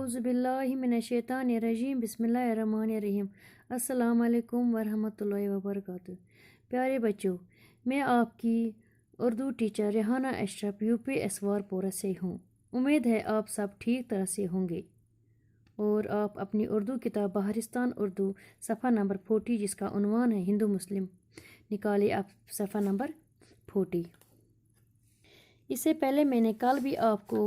औज़ुबिल्लाहि मिनश्शैतानिर्रजीम बिस्मिल्लाहिर्रहमानिर्रहीम। अस्सलाम वालेकुम वरहमतुल्लाहि वबरकातुहू। प्यारे बच्चों, मैं आपकी उर्दू टीचर रेहाना अशरफ यूपी एसवारपोरा से हूँ। उम्मीद है आप सब ठीक तरह से होंगे और आप अपनी उर्दू किताब बहारिस्तान उर्दू सफ़ा नंबर 40 जिसका उन्वान है हिंदू मुस्लिम निकालिए आप सफ़ा नंबर 40। इससे पहले मैंने कल भी आपको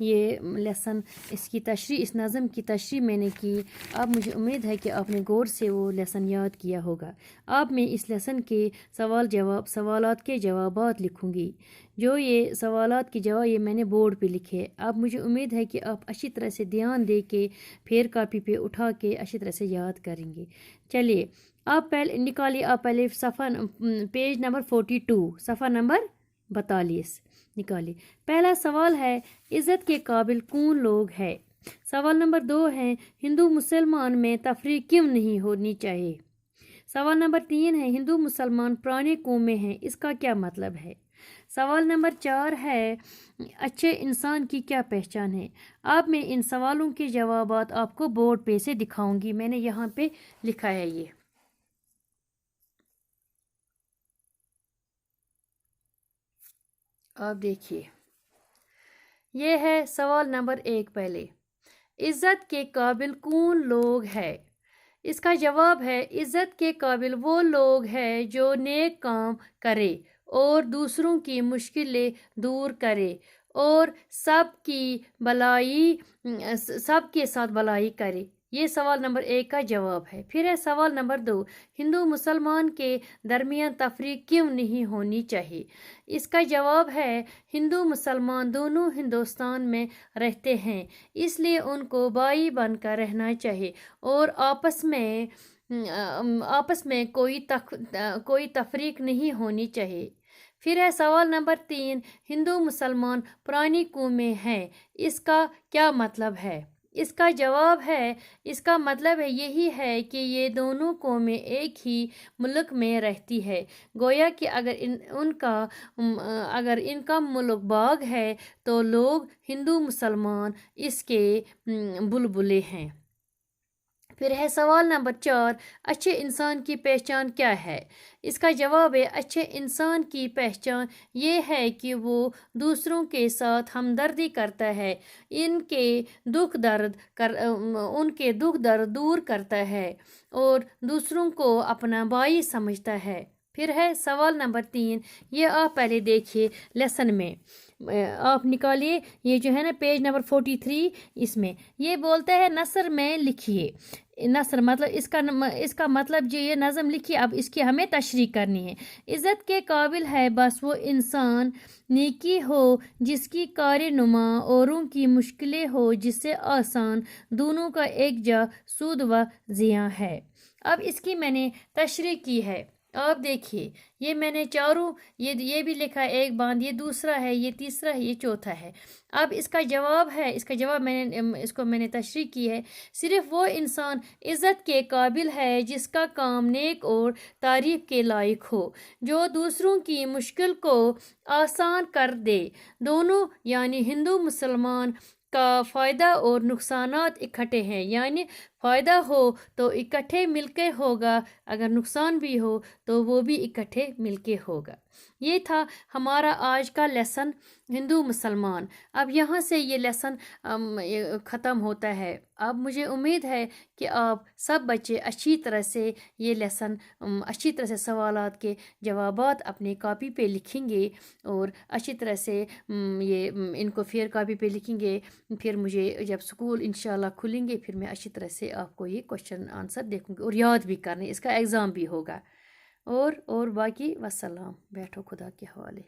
ये लेसन इसकी तशरीह इस नज़म की तशरीह मैंने की। अब मुझे उम्मीद है कि आपने गौर से वो लेसन याद किया होगा। अब मैं इस लेसन के सवालात के जवाबात लिखूंगी। जो ये सवालात के जवाब ये मैंने बोर्ड पे लिखे। अब मुझे उम्मीद है कि आप अच्छी तरह से ध्यान दे के फिर कापी पे उठा के अच्छी तरह से याद करेंगे। चलिए आप पहले निकालिए। आप पहले पेज नंबर 42 सफ़ा नंबर 42 निकालिए। पहला सवाल है इज़्ज़त के काबिल कौन लोग है। सवाल नंबर 2 है हिंदू मुसलमान में तफरीक क्यों नहीं होनी चाहिए। सवाल नंबर 3 है हिंदू मुसलमान पुराने कौमें हैं, इसका क्या मतलब है। सवाल नंबर 4 है अच्छे इंसान की क्या पहचान है। अब मैं इन सवालों के जवाबात आपको बोर्ड पे से दिखाऊंगी। मैंने यहाँ पे लिखा है ये। आप देखिए ये है सवाल नंबर 1। पहले इज़्ज़त के काबिल कौन लोग है। इसका जवाब है इज़्ज़त के काबिल वो लोग हैं जो नेक काम करे और दूसरों की मुश्किलें दूर करे और सबके साथ भलाई करे। ये सवाल नंबर 1 का जवाब है। फिर है सवाल नंबर 2 हिंदू मुसलमान के दरमियान तफरीक क्यों नहीं होनी चाहिए। इसका जवाब है हिंदू मुसलमान दोनों हिंदुस्तान में रहते हैं, इसलिए उनको भाई बनकर रहना चाहिए और आपस में कोई तफरीक नहीं होनी चाहिए। फिर है सवाल नंबर 3 हिंदू मुसलमान पुरानी कौमें हैं, इसका क्या मतलब है। इसका जवाब है इसका मतलब है यही है कि ये दोनों कौमें एक ही मुल्क में रहती है। गोया कि अगर इनका मुल्क बाग है तो लोग हिंदू मुसलमान इसके बुलबुले हैं। फिर है सवाल नंबर 4 अच्छे इंसान की पहचान क्या है। इसका जवाब है अच्छे इंसान की पहचान ये है कि वो दूसरों के साथ हमदर्दी करता है, उनके दुख दर्द दूर करता है और दूसरों को अपना भाई समझता है। फिर है सवाल नंबर 3 ये आप पहले देखिए लेसन में आप निकालिए। ये जो है ना पेज नंबर 43 इसमें ये बोलता है नसर में लिखिए। नसर मतलब इसका मतलब जो ये नज़म लिखिए। अब इसकी हमें तशरीह करनी है। इज़्ज़त के काबिल है बस वो इंसान नेकी हो जिसकी कारनुमा औरों की मुश्किलें हो जिससे आसान, दोनों का एक जा सूद व ज़िया है। अब इसकी मैंने तशरीह की है। आप देखिए ये मैंने चारों ये भी लिखा है एक बांध, ये दूसरा है, ये तीसरा है, ये चौथा है। अब इसका जवाब मैंने तशरीह की है। सिर्फ वो इंसान इज़्ज़त के काबिल है जिसका काम नेक और तारीफ के लायक हो, जो दूसरों की मुश्किल को आसान कर दे। दोनों यानी हिंदू मुसलमान का फ़ायदा और नुकसानात इकट्ठे हैं, यानी फ़ायदा हो तो इकट्ठे मिलके होगा, अगर नुकसान भी हो तो वो भी इकट्ठे मिलके होगा। ये था हमारा आज का लेसन हिंदू मुसलमान। अब यहाँ से ये लेसन ख़त्म होता है। अब मुझे उम्मीद है कि आप सब बच्चे अच्छी तरह से ये लेसन अच्छी तरह से सवालात के जवाबात अपने कॉपी पे लिखेंगे और अच्छी तरह से इनको फिर कॉपी पे लिखेंगे। फिर मुझे जब स्कूल इंशाल्लाह खुलेंगे फिर मैं अच्छी तरह से आपको ये क्वेश्चन आंसर देखूंगी और याद भी करने, इसका एग्ज़ाम भी होगा। और बाकी वस्सलाम, बैठो खुदा के हवाले।